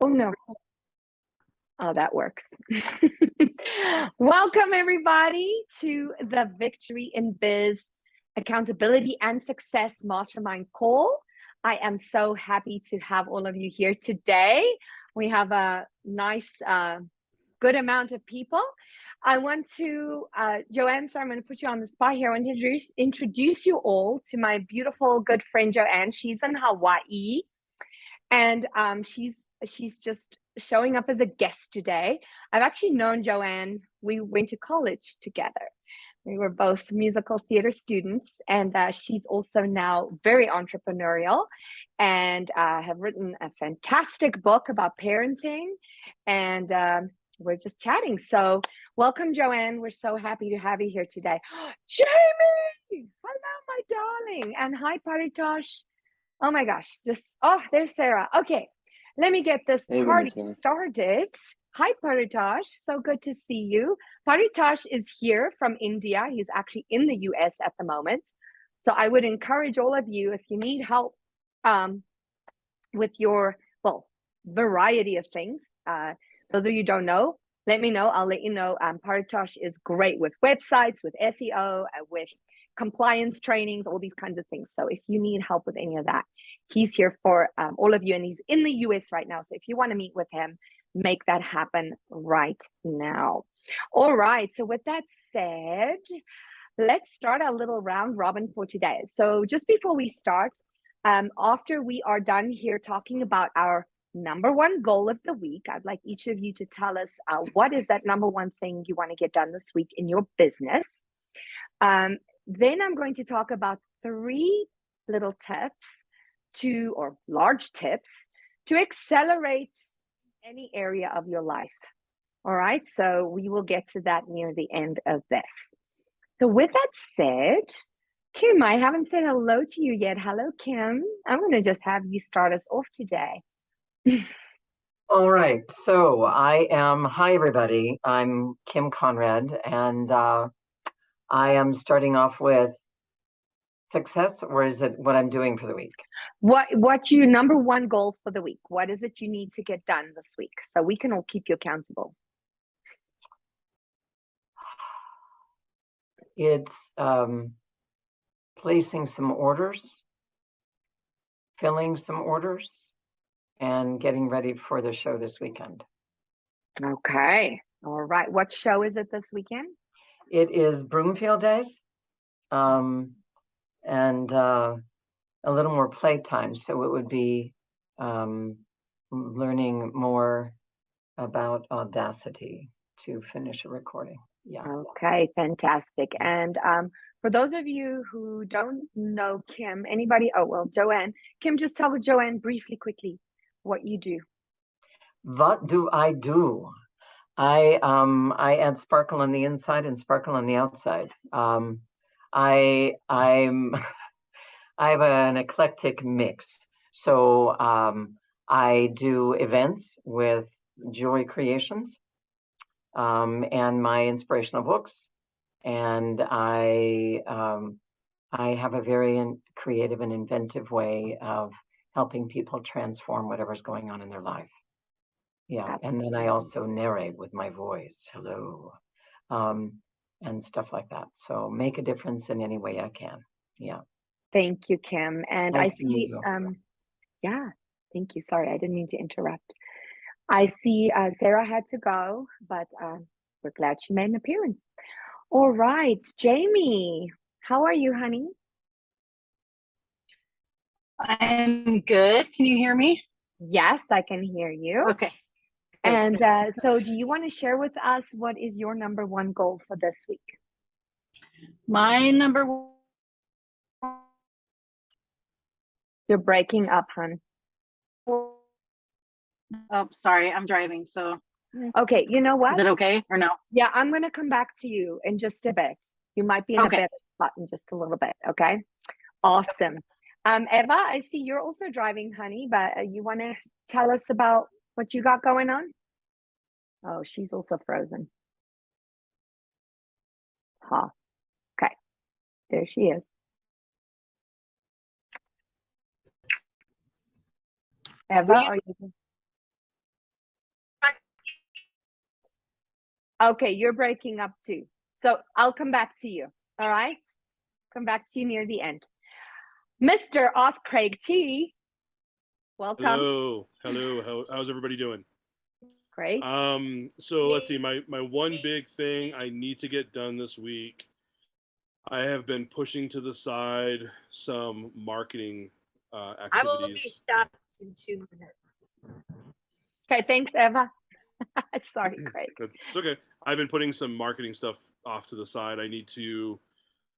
Oh, no. Oh, that works. Welcome, everybody, to the Victory in Biz Accountability and Success Mastermind call. I am so happy to have all of you here today. We have a nice, good amount of people. I want to, Joanne, so I'm going to put you on the spot here. I want to introduce you all to my beautiful good friend, Joanne. She's in Hawaii, and she's just showing up as a guest today. I've actually known Joanne. We went to college together. We were both musical theater students, and she's also now very entrepreneurial and have written a fantastic book about parenting, and we're just chatting. So welcome, Joanne. We're so happy to have you here today. Jamie! Hello, my darling. And hi, Paritosh. Oh my gosh, there's Sarah. Okay, let me get this party started. Hi, Paritosh. So good to see you. Paritosh is here from India. He's actually in the US at the moment. So I would encourage all of you, if you need help with your, variety of things. Those of you who don't know, let me know. I'll let you know. Paritosh is great with websites, with SEO, with compliance trainings, all these kinds of things. So if you need help with any of that, he's here for all of you, and he's in the US right now. So if you want to meet with him, make that happen right now. All right, so with that said, let's start a little round robin for today. So just before we start, after we are done here talking about our number one goal of the week, I'd like each of you to tell us what is that number one thing you want to get done this week in your business. Then I'm going to talk about 3 little tips or large tips to accelerate any area of your life. All right, so we will get to that near the end of this. So with that said, Kim, I haven't said hello to you yet. Hello, Kim. I'm going to just have you start us off today. All right, so hi everybody, I'm Kim Conrad, and I am starting off with success, or is it what I'm doing for the week? What's your number one goal for the week? What is it you need to get done this week so we can all keep you accountable? It's placing some orders, filling some orders, and getting ready for the show this weekend. Okay, all right. What show is it this weekend? It is Broomfield Days, and a little more playtime. So it would be learning more about Audacity to finish a recording. Yeah. Okay, fantastic. And for those of you who don't know Kim, Joanne. Kim, just tell Joanne briefly, quickly, what you do. What do I do? I add sparkle on the inside and sparkle on the outside. I have an eclectic mix. So I do events with jewelry creations and my inspirational books, and I have a very creative and inventive way of helping people transform whatever's going on in their life. Yeah, and then I also narrate with my voice, hello, and stuff like that. So make a difference in any way I can. Yeah. Thank you, Kim. And Nice I see, yeah, thank you. Sorry, I didn't mean to interrupt. I see Sarah had to go, but we're glad she made an appearance. All right, Jamie, how are you, honey? I'm good. Can you hear me? Yes, I can hear you. Okay. And so do you want to share with us what is your number one goal for this week? My number one. You're breaking up, hon. Oh, sorry. I'm driving. So. Okay. You know what? Is it okay or no? Yeah, I'm going to come back to you in just a bit. You might be in a better spot in just a little bit. Okay. Awesome. Eva, I see you're also driving, honey, but you want to tell us about what you got going on? Oh, she's also frozen. Huh. Okay. There she is. Eva, are you? Okay, you're breaking up too. So I'll come back to you. All right? Come back to you near the end. Mr. Oz Craig T, welcome. Hello. How's everybody doing? Great. So let's see. My one big thing I need to get done this week. I have been pushing to the side some marketing I will be activities. stopped in 2 minutes. Okay, thanks, Eva. Sorry, Craig. It's okay. I've been putting some marketing stuff off to the side. I need to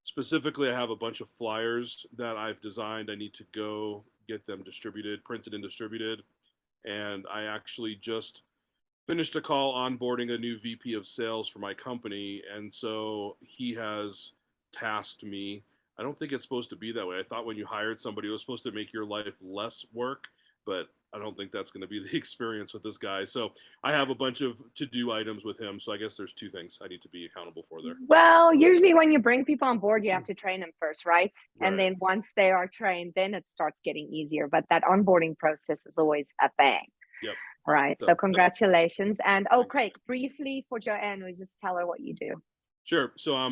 specifically. I have a bunch of flyers that I've designed. I need to go get them distributed, printed and distributed. And I actually just finished a call onboarding a new VP of sales for my company, and so he has tasked me. I don't think it's supposed to be that way. I thought when you hired somebody, it was supposed to make your life less work, but I don't think that's going to be the experience with this guy. So I have a bunch of to-do items with him. So I guess there's two things I need to be accountable for there. Well, usually when you bring people on board, you have to train them first, right? And Right. then once they are trained, then it starts getting easier. But that onboarding process is always a thing. Yep. All right. So So, congratulations. And oh, Thanks. Craig, briefly for Joanne, we just tell her what you do. Sure. So I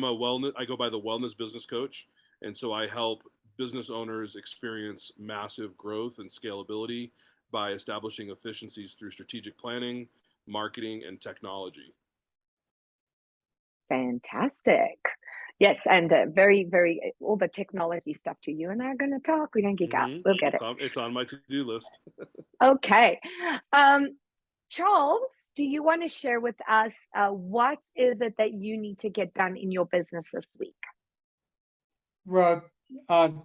go by the wellness business coach. And so I help business owners experience massive growth and scalability by establishing efficiencies through strategic planning, marketing, and technology. Fantastic. Yes, and very, very all the technology stuff too. You and I are going to talk. We're going to geek out. Mhm. We'll get it. It's on my to-do list. Okay. Charles, do you want to share with us what is it that you need to get done in your business this week? Well,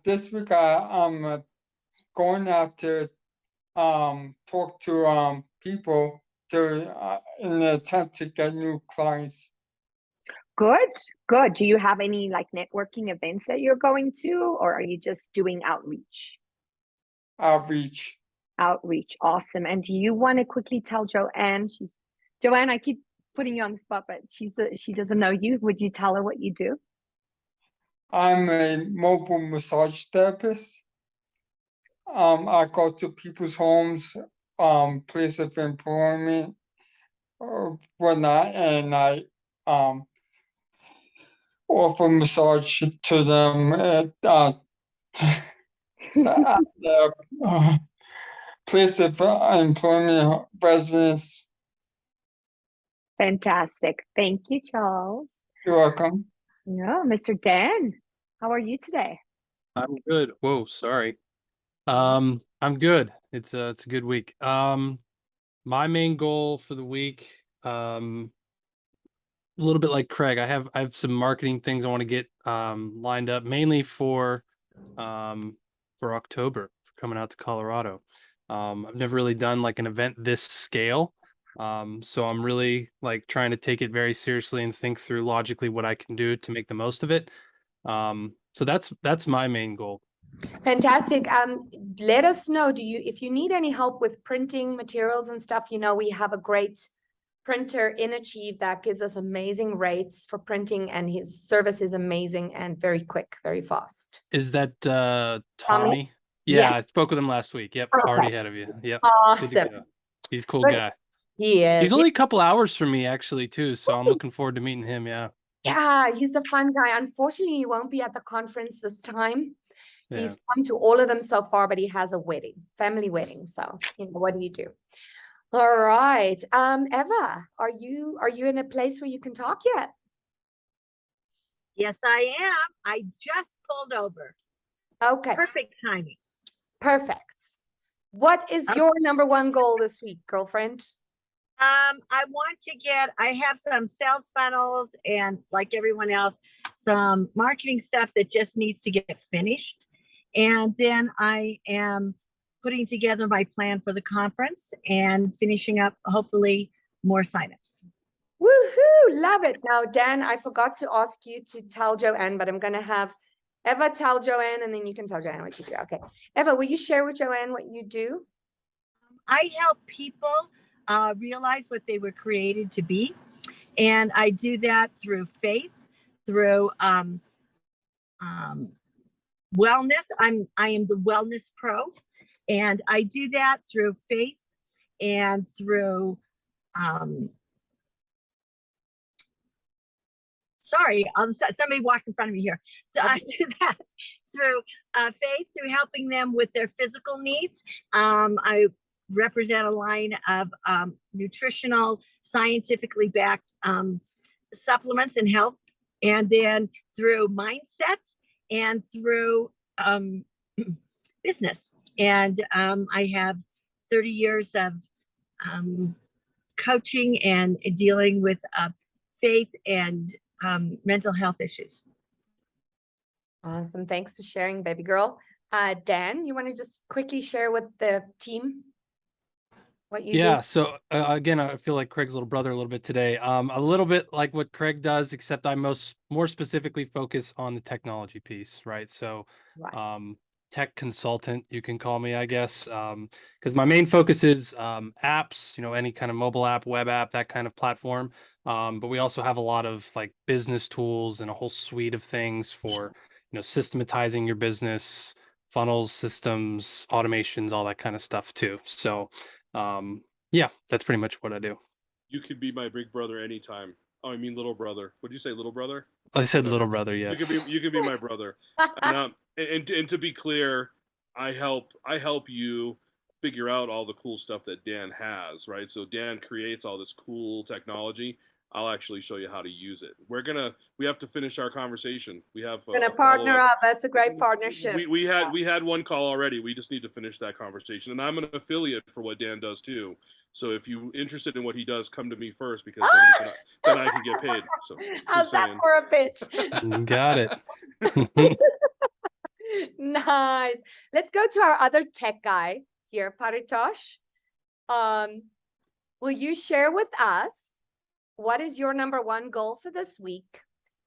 this week I'm going out to talk to people to in the attempt to get new clients. Good, good. Do you have any like networking events that you're going to, or are you just doing outreach? Outreach. Outreach, awesome. And do you want to quickly tell Joanne? Joanne, I keep putting you on the spot, but she doesn't know you. Would you tell her what you do? I'm a mobile massage therapist. I go to people's homes, place of employment, or whatnot, and I offer massage to them at the place of employment residence. Fantastic. Thank you, Charles. You're welcome. Yeah, Mr. Dan, how are you today? I'm good. Whoa, sorry. I'm good. It's a good week. My main goal for the week, a little bit like Craig, I have some marketing things I want to get lined up, mainly for October, for coming out to Colorado. I've never really done like an event this scale. So I'm really like trying to take it very seriously and think through logically what I can do to make the most of it. So that's my main goal. Fantastic. Let us know, if you need any help with printing materials and stuff, we have a great printer in Achieve that gives us amazing rates for printing, and his service is amazing and very quick, very fast. Is that Tommy? Tommy? Yeah, Yes. I spoke with him last week. Yep, Okay. already ahead of you. Yep. Good to Awesome. go. He's a cool Good. guy. He is. He's only a couple hours from me actually too, so I'm looking forward to meeting him. Yeah. Yeah, he's a fun guy. Unfortunately, he won't be at the conference this time. Yeah. He's come to all of them so far, but he has a family wedding. So, what do you do? All right. Eva, are you in a place where you can talk yet? Yes, I am. I just pulled over. Okay. Perfect timing. Perfect. What is your number one goal this week, girlfriend? I have some sales funnels and like everyone else, some marketing stuff that just needs to get finished. And then I am putting together my plan for the conference and finishing up, hopefully, more signups. Woohoo! Love it. Now, Dan, I forgot to ask you to tell Joanne, but I'm going to have Eva tell Joanne, and then you can tell Joanne what you do. Okay. Eva, will you share with Joanne what you do? I help people realize what they were created to be. And I do that through faith, through wellness. I am the wellness pro, and I do that through faith and through sorry, somebody walked in front of me here. So I do that through faith, through helping them with their physical needs. I represent a line of nutritional, scientifically backed supplements and health, and then through mindset and through business. And I have 30 years of coaching and dealing with faith and mental health issues. Awesome. Thanks for sharing, baby girl. Dan, you want to just quickly share with the team what you do? So again, I feel like Craig's little brother a little bit today. A little bit like what Craig does, except I more specifically focus on the technology piece, right? So tech consultant, you can call me, I guess, because my main focus is apps, any kind of mobile app, web app, that kind of platform. But we also have a lot of like business tools and a whole suite of things for, systematizing your business, funnels, systems, automations, all that kind of stuff too. So that's pretty much what I do. You could be my big brother anytime. Oh, I mean little brother. Would you say little brother? I said little brother, yes. You could be my brother. And to be clear, I help you figure out all the cool stuff that Dan has, right? So Dan creates all this cool technology. I'll actually show you how to use it. We have to finish our conversation. We have We're gonna partner up. That's a great partnership. We had one call already. We just need to finish that conversation. And I'm an affiliate for what Dan does too. So if you're interested in what he does, come to me first, because then I can get paid. So how's that for a pitch? Got it. Nice. Let's go to our other tech guy here, Paritosh. Will you share with us what is your number one goal for this week?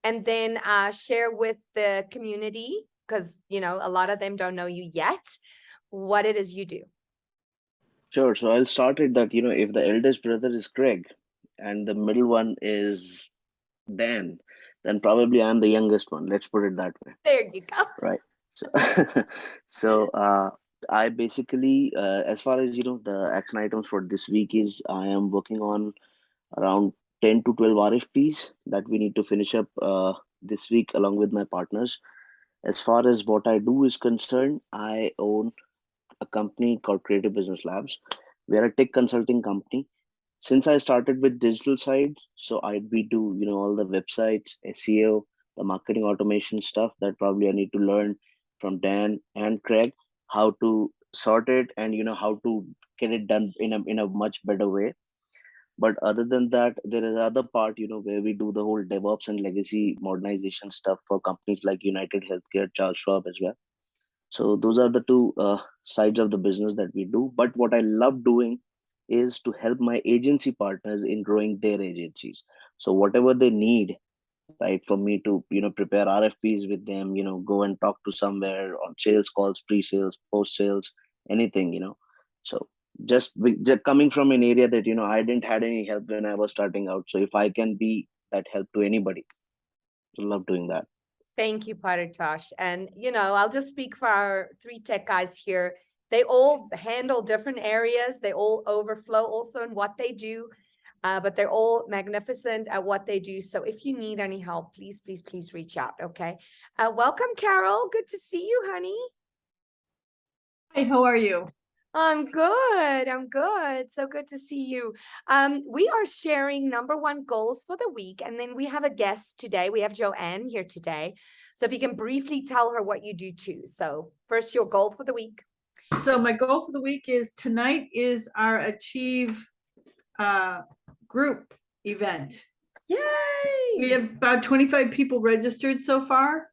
And then share with the community, because a lot of them don't know you yet, what it is you do. Sure. So I'll start it that, if the eldest brother is Craig and the middle one is Dan, then probably I'm the youngest one. Let's put it that way. There you go. Right. So, I basically, as far as, the action items for this week is, I am working on around 10 to 12 RFPs that we need to finish up this week along with my partners. As far as what I do is concerned, I own a company called Creative Business Labs. We are a tech consulting company. Since I started with digital side, so we do, all the websites, SEO, the marketing automation stuff that probably I need to learn from Dan and Craig, how to sort it and, how to get it done in a much better way. But other than that, there is other part, where we do the whole DevOps and legacy modernization stuff for companies like United Healthcare, Charles Schwab as well. So those are the two sides of the business that we do. But what I love doing is to help my agency partners in growing their agencies. So whatever they need, right, for me to, prepare RFPs with them, go and talk to somewhere on sales calls, pre-sales, post-sales, anything, So just coming from an area that, I didn't had any help when I was starting out. So if I can be that help to anybody, I love doing that. Thank you, Paritosh. And, I'll just speak for our three tech guys here. They all handle different areas. They all overflow also in what they do, but they're all magnificent at what they do. So if you need any help, please, please, please reach out. Okay. Welcome, Carol. Good to see you, honey. Hi, how are you? I'm good. I'm good. So good to see you. We are sharing number one goals for the week. And then we have a guest today. We have Joanne here today. So if you can briefly tell her what you do too. So first, your goal for the week. So my goal for the week is tonight is our Achieve group event. Yay! We have about 25 people registered so far.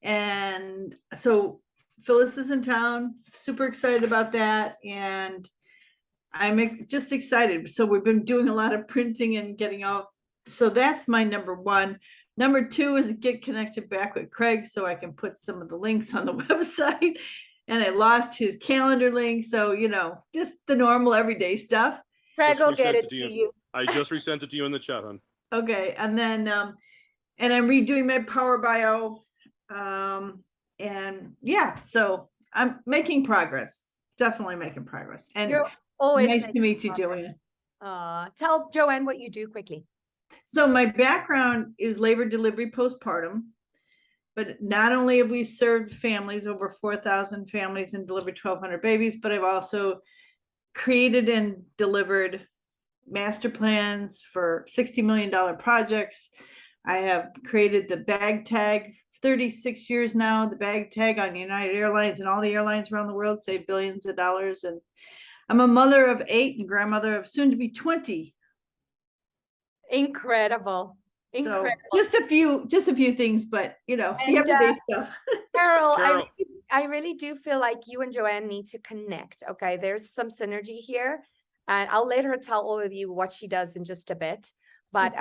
And so Phyllis is in town, super excited about that. And I'm just excited. So we've been doing a lot of printing and getting off. So that's my number one. Number two is get connected back with Craig so I can put some of the links on the website. And I lost his calendar link. So, just the normal everyday stuff. Craig will get it to you. I just resent it to you in the chat, hon. Okay. And then, and I'm redoing my Power Bio. And yeah, so I'm making progress, definitely making progress. And you're always nice to meet you, Joanne. Tell Joanne what you do quickly. So my background is labor delivery postpartum, but not only have we served families, over 4,000 families, and delivered 1,200 babies, but I've also created and delivered master plans for $60 million projects. I have created the bag tag, 36 years now, the bag tag on United Airlines, and all the airlines around the world save billions of dollars. And I'm a mother of 8 and grandmother of soon to be 20. Incredible. So Incredible. just a few things, but the And, everyday stuff. Carol, Carol. I really do feel like you and Joanne need to connect. Okay, there's some synergy here, and I'll let her tell all of you what she does in just a bit. But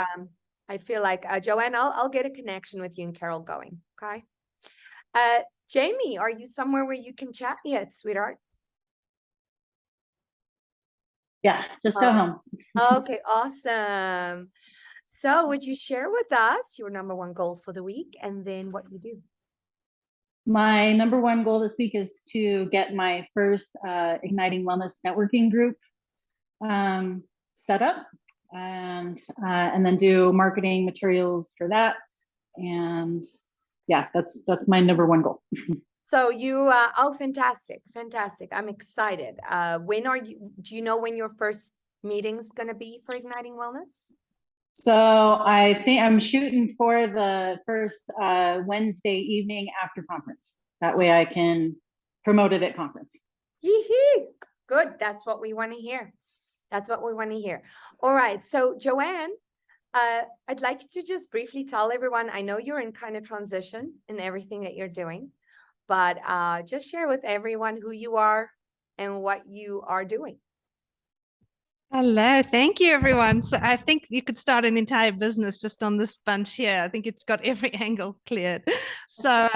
I feel like Joanne, I'll get a connection with you and Carol going. Okay. Jamie, are you somewhere where you can chat yet, sweetheart? Yeah, just go home. Okay, awesome. So would you share with us your number one goal for the week and then what you do? My number one goal this week is to get my first Igniting Wellness networking group set up, and then do marketing materials for that. And yeah, that's my number one goal. So you, oh, fantastic, fantastic. I'm excited. Do you know when your first meeting's going to be for Igniting Wellness? So I think I'm shooting for the first Wednesday evening after conference. That way I can promote it at conference. Good. That's what we want to hear. That's what we want to hear. All right. So Joanne, I'd like to just briefly tell everyone, I know you're in kind of transition in everything that you're doing, but just share with everyone who you are and what you are doing. Hello, thank you, everyone. So I think you could start an entire business just on this bunch here. I think it's got every angle cleared. So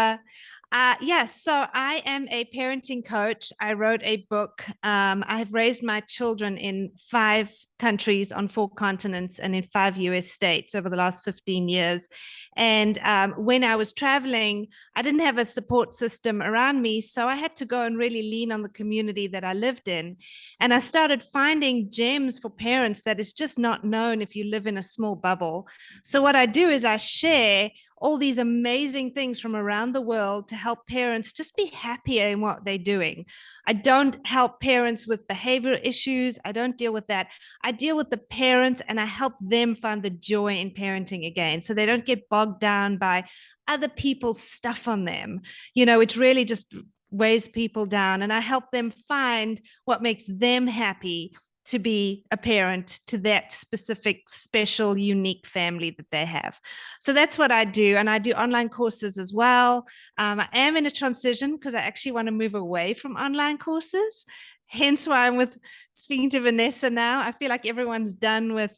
yes, so I am a parenting coach. I wrote a book. I have raised my children in 5 countries on 4 continents and in 5 US states over the last 15 years. And when I was traveling, I didn't have a support system around me. So I had to go and really lean on the community that I lived in. And I started finding gems for parents that is just not known if you live in a small bubble. So what I do is I share all these amazing things from around the world to help parents just be happier in what they're doing. I don't help parents with behavioral issues. I don't deal with that. I deal with the parents and I help them find the joy in parenting again, so they don't get bogged down by other people's stuff on them. It really just weighs people down, and I help them find what makes them happy to be a parent to that specific, special, unique family that they have. So that's what I do. And I do online courses as well. I am in a transition because I actually want to move away from online courses. Hence why I'm speaking to Vanessa now. I feel like everyone's done with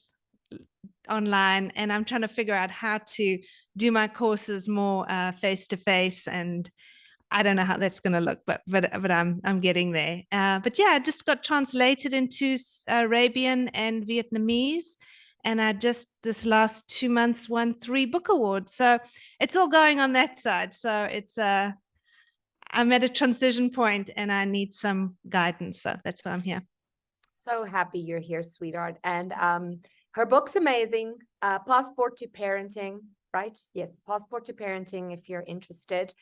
online, and I'm trying to figure out how to do my courses more face-to-face, and I don't know how that's going to look, but I'm getting there. But yeah, I just got translated into Arabian and Vietnamese, and I just this last 2 months won 3 book awards. So it's all going on that side. So it's I'm at a transition point, and I need some guidance. So that's why I'm here. So happy you're here, sweetheart. And her book's amazing. Passport to Parenting. Right? Yes, Passport to Parenting, if you're interested.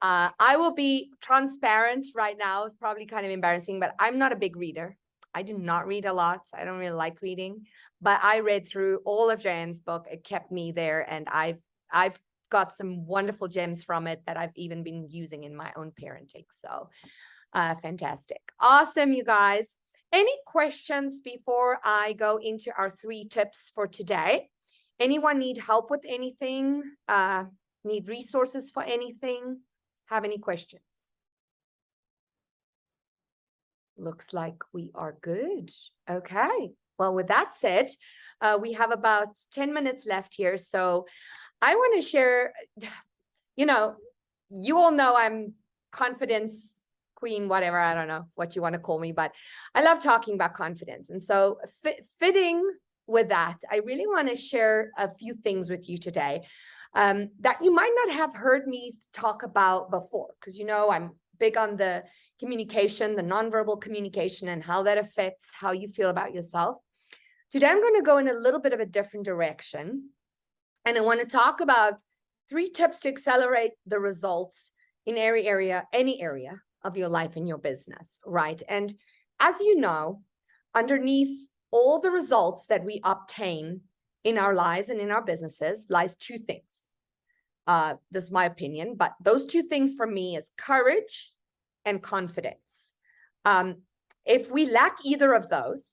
I will be transparent right now. It's probably kind of embarrassing, but I'm not a big reader. I do not read a lot. I don't really like reading, but I read through all of Joanne's book. It kept me there, and I've got some wonderful gems from it that I've even been using in my own parenting. So fantastic. Awesome, you guys. Any questions before I go into our 3 tips for today? Anyone need help with anything? Need resources for anything? Have any questions? Looks like we are good. Okay. Well, with that said, we have about 10 minutes left here. So I want to share, you all know I'm confidence queen, whatever. I don't know what you want to call me, but I love talking about confidence. And so fitting with that, I really want to share a few things with you today that you might not have heard me talk about before, because I'm big on the communication, the nonverbal communication, and how that affects how you feel about yourself. Today, I'm going to go in a little bit of a different direction. And I want to talk about 3 tips to accelerate the results in any area of your life and your business, right? And as you know, underneath all the results that we obtain in our lives and in our businesses lies 2 things. This is my opinion, but those 2 things for me is courage and confidence. If we lack either of those,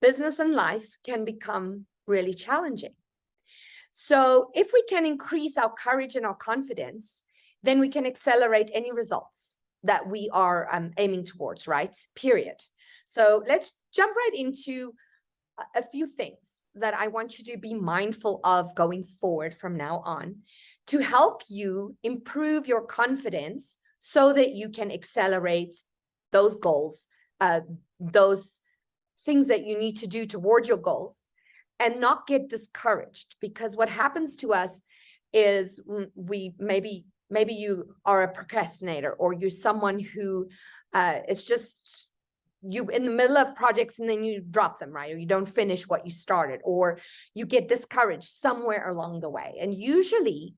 business and life can become really challenging. So if we can increase our courage and our confidence, then we can accelerate any results that we are aiming towards, right? Period. So let's jump right into a few things that I want you to be mindful of going forward from now on to help you improve your confidence so that you can accelerate those goals, those things that you need to do toward your goals, and not get discouraged. Because what happens to us is maybe you are a procrastinator, or you're someone who is just you in the middle of projects and then you drop them, right? Or you don't finish what you started, or you get discouraged somewhere along the way. And usually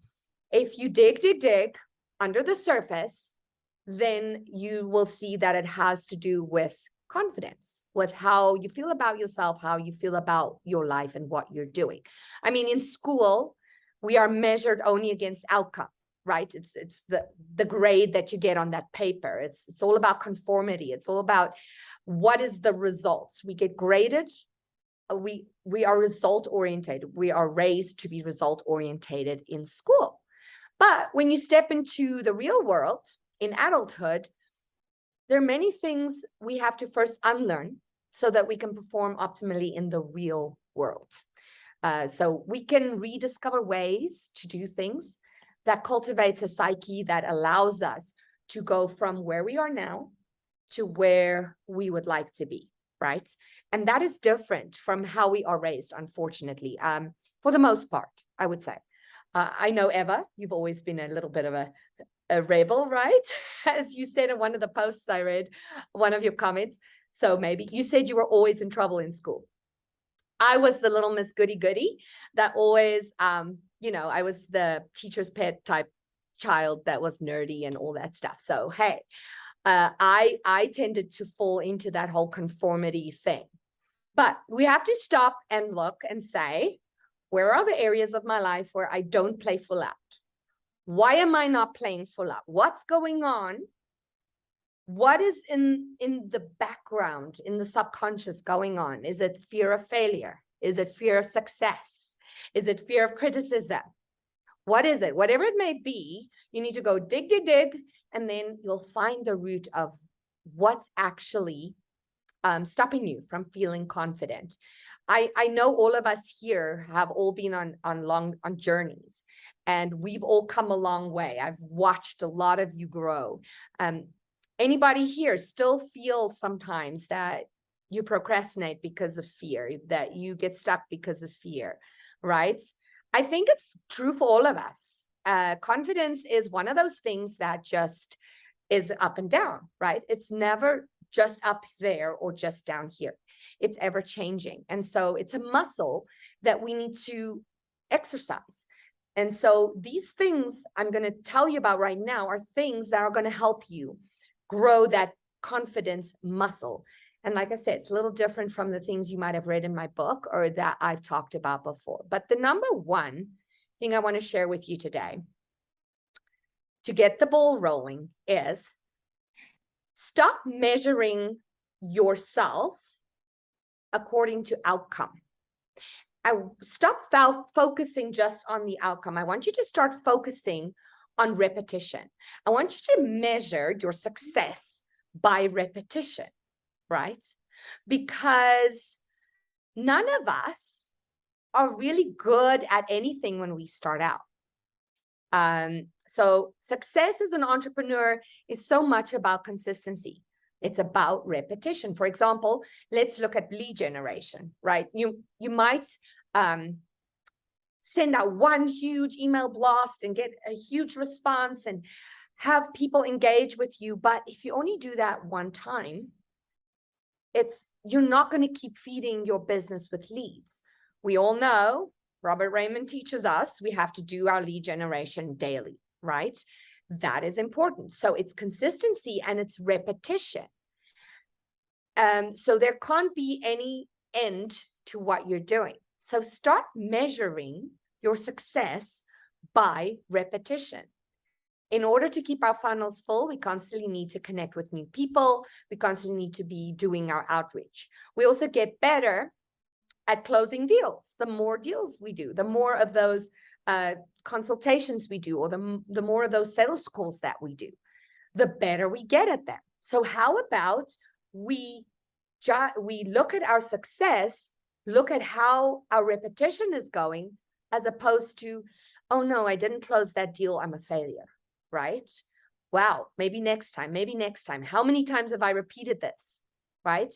if you dig under the surface, then you will see that it has to do with confidence, with how you feel about yourself, how you feel about your life and what you're doing. I mean, in school, we are measured only against outcome, right? It's the grade that you get on that paper. It's all about conformity. It's all about what is the results. We get graded. We are result oriented. We are raised to be result orientated in school. But when you step into the real world in adulthood, there are many things we have to first unlearn so that we can perform optimally in the real world. So we can rediscover ways to do things that cultivates a psyche that allows us to go from where we are now to where we would like to be, right? And that is different from how we are raised, unfortunately, for the most part, I would say. I know, Eva, you've always been a little bit of a rebel, right? As you said in one of the posts I read, one of your comments. So maybe you said you were always in trouble in school. I was the little Miss Goody Goody that always, I was the teacher's pet type child that was nerdy and all that stuff. So, hey, I tended to fall into that whole conformity thing. But we have to stop and look and say, where are the areas of my life where I don't play full out? Why am I not playing full out? What's going on? What is in the background, in the subconscious going on? Is it fear of failure? Is it fear of success? Is it fear of criticism? What is it? Whatever it may be, you need to go dig, and then you'll find the root of what's actually stopping you from feeling confident. I know all of us here have all been on journeys, and we've all come a long way. I've watched a lot of you grow. Anybody here still feel sometimes that you procrastinate because of fear, that you get stuck because of fear, right? I think it's true for all of us. Confidence is one of those things that just is up and down, right? It's never just up there or just down here. It's ever changing. And so it's a muscle that we need to exercise. And so these things I'm going to tell you about right now are things that are going to help you grow that confidence muscle. And like I said, it's a little different from the things you might have read in my book or that I've talked about before. But the number one thing I want to share with you today to get the ball rolling is stop measuring yourself according to outcome. Stop focusing just on the outcome. I want you to start focusing on repetition. I want you to measure your success by repetition, right? Because none of us are really good at anything when we start out. So success as an entrepreneur is so much about consistency. It's about repetition. For example, let's look at lead generation, right? You might send out one huge email blast and get a huge response and have people engage with you. But if you only do that one time, you're not going to keep feeding your business with leads. We all know, Robert Raymond teaches us, we have to do our lead generation daily, right? That is important. So it's consistency and it's repetition. So there can't be any end to what you're doing. So start measuring your success by repetition. In order to keep our funnels full, we constantly need to connect with new people. We constantly need to be doing our outreach. We also get better at closing deals. The more deals we do, the more of those consultations we do, or the more of those sales calls that we do, the better we get at them. So how about we look at our success, look at how our repetition is going, as opposed to, oh no, I didn't close that deal, I'm a failure, right? Wow, maybe next time, maybe next time. How many times have I repeated this, right?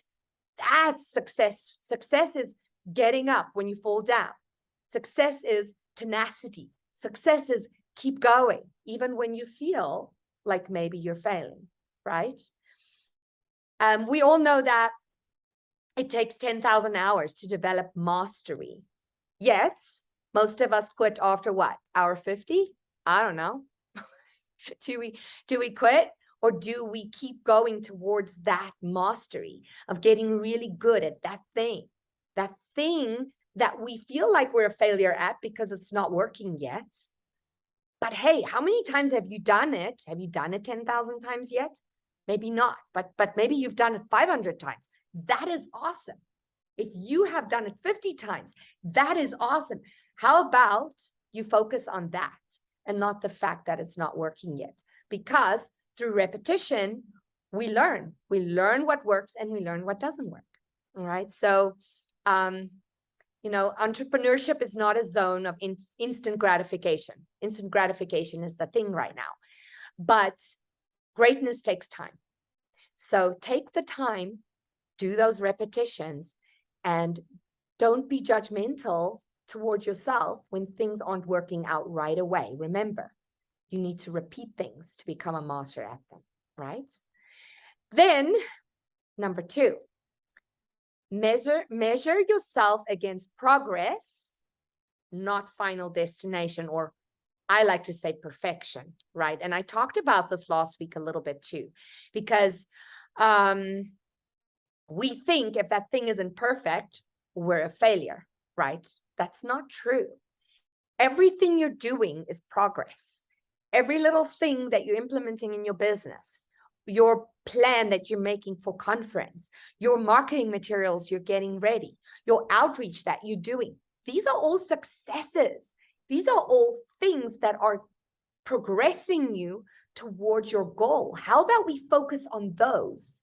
That's success. Success is getting up when you fall down. Success is tenacity. Success is keep going, even when you feel like maybe you're failing, right? We all know that it takes 10,000 hours to develop mastery. Yet, most of us quit after what? Hour 50? I don't know. Do we quit? Or do we keep going towards that mastery of getting really good at that thing that we feel like we're a failure at because it's not working yet? But hey, how many times have you done it? Have you done it 10,000 times yet? Maybe not, but maybe you've done it 500 times. That is awesome. If you have done it 50 times, that is awesome. How about you focus on that and not the fact that it's not working yet? Because through repetition, we learn what works and we learn what doesn't work. All right. So, entrepreneurship is not a zone of instant gratification. Instant gratification is the thing right now, but greatness takes time. So take the time, do those repetitions, and don't be judgmental towards yourself when things aren't working out right away. Remember, you need to repeat things to become a master at them, right? Then, number 2, measure yourself against progress, not final destination, or I like to say perfection, right? And I talked about this last week a little bit too, because we think if that thing isn't perfect, we're a failure, right? That's not true. Everything you're doing is progress. Every little thing that you're implementing in your business, your plan that you're making for conference, your marketing materials you're getting ready, your outreach that you're doing, these are all successes. These are all things that are progressing you towards your goal. How about we focus on those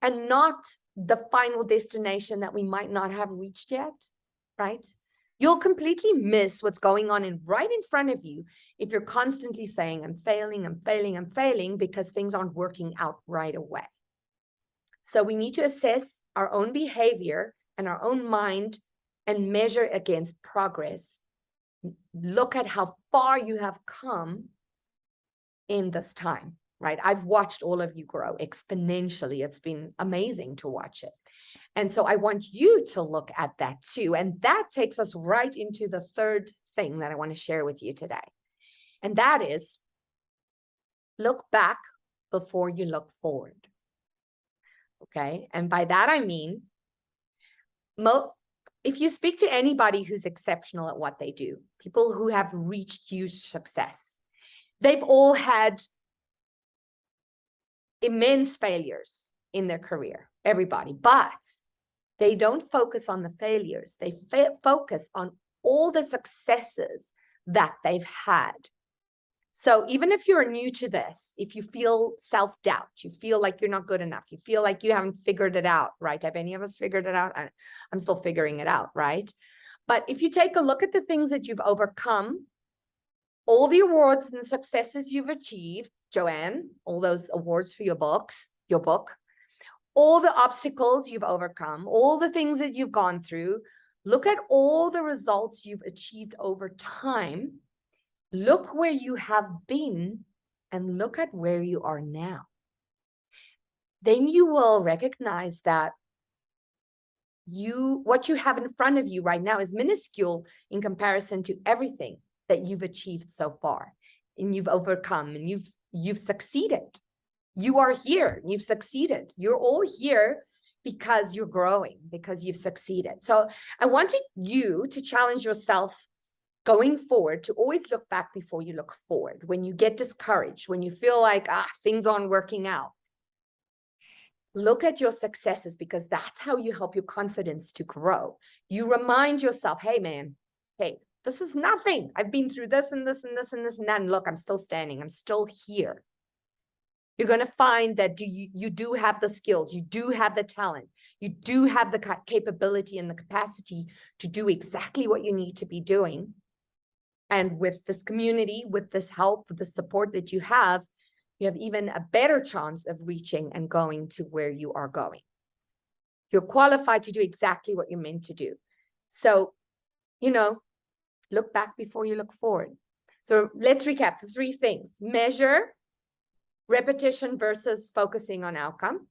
and not the final destination that we might not have reached yet, right? You'll completely miss what's going on right in front of you if you're constantly saying, I'm failing, I'm failing, I'm failing, because things aren't working out right away. So we need to assess our own behavior and our own mind and measure against progress. Look at how far you have come in this time, right? I've watched all of you grow exponentially. It's been amazing to watch it. And so I want you to look at that too. And that takes us right into the third thing that I want to share with you today. And that is, look back before you look forward. Okay. And by that, I mean, if you speak to anybody who's exceptional at what they do, people who have reached huge success, they've all had immense failures in their career, everybody, but they don't focus on the failures. They focus on all the successes that they've had. So even if you're new to this, if you feel self-doubt, you feel like you're not good enough, you feel like you haven't figured it out, right? Have any of us figured it out? I'm still figuring it out, right? But if you take a look at the things that you've overcome, all the awards and the successes you've achieved, Joanne, all those awards for your book, all the obstacles you've overcome, all the things that you've gone through, look at all the results you've achieved over time. Look where you have been and look at where you are now. Then you will recognize that what you have in front of you right now is minuscule in comparison to everything that you've achieved so far, and you've overcome, and you've succeeded. You are here, you've succeeded. You're all here because you're growing, because you've succeeded. So I wanted you to challenge yourself going forward to always look back before you look forward. When you get discouraged, when you feel like, things aren't working out, look at your successes, because that's how you help your confidence to grow. You remind yourself, hey man, hey, this is nothing. I've been through this and this and this and this and that, and look, I'm still standing. I'm still here. You're going to find that you do have the skills, you do have the talent, you do have the capability and the capacity to do exactly what you need to be doing. And with this community, with this help, with the support that you have even a better chance of reaching and going to where you are going. You're qualified to do exactly what you're meant to do. So, look back before you look forward. So let's recap the 3 things: measure, repetition versus focusing on outcome.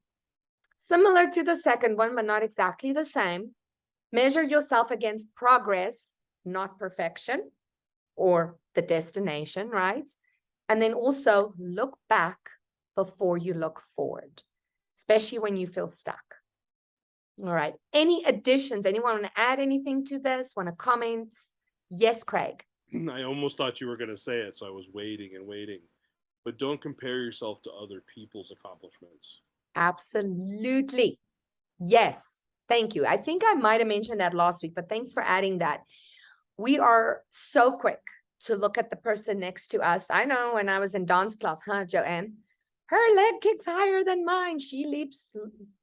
Similar to the second one, but not exactly the same. Measure yourself against progress, not perfection or the destination, right? And then also look back before you look forward, especially when you feel stuck. All right. Any additions? Anyone want to add anything to this? Want to comment? Yes, Craig. I almost thought you were going to say it, so I was waiting and waiting. But don't compare yourself to other people's accomplishments. Absolutely. Yes. Thank you. I think I might have mentioned that last week, but thanks for adding that. We are so quick to look at the person next to us. I know when I was in dance class, Joanne? Her leg kicks higher than mine. She leaps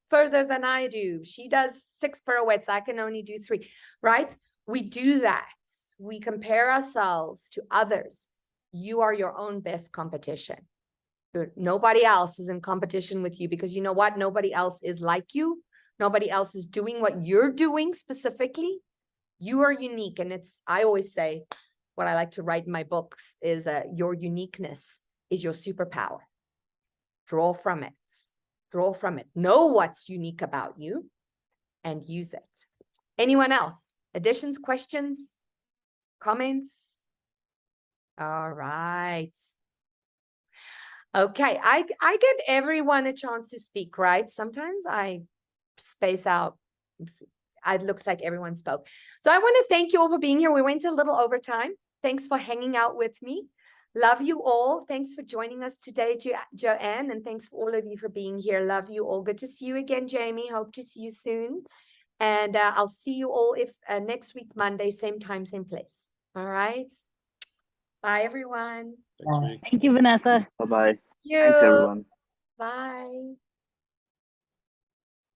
further than I do. She does 6 pirouettes. I can only do 3, right? We do that. We compare ourselves to others. You are your own best competition. Nobody else is in competition with you, because you know what? Nobody else is like you. Nobody else is doing what you're doing specifically. You are unique. And I always say, what I like to write in my books is your uniqueness is your superpower. Draw from it. Draw from it. Know what's unique about you and use it. Anyone else? Additions, questions, comments? All right. Okay, I give everyone a chance to speak, right? Sometimes I space out. It looks like everyone spoke. So I want to thank you all for being here. We went a little over time. Thanks for hanging out with me. Love you all. Thanks for joining us today, Joanne, and thanks for all of you for being here. Love you all. Good to see you again, Jamie. Hope to see you soon. And I'll see you all next week, Monday, same time, same place. All right. Bye, everyone. Thanks, Bye. Thank you, Vanessa. Bye bye. Thank you. Thanks, everyone. Bye.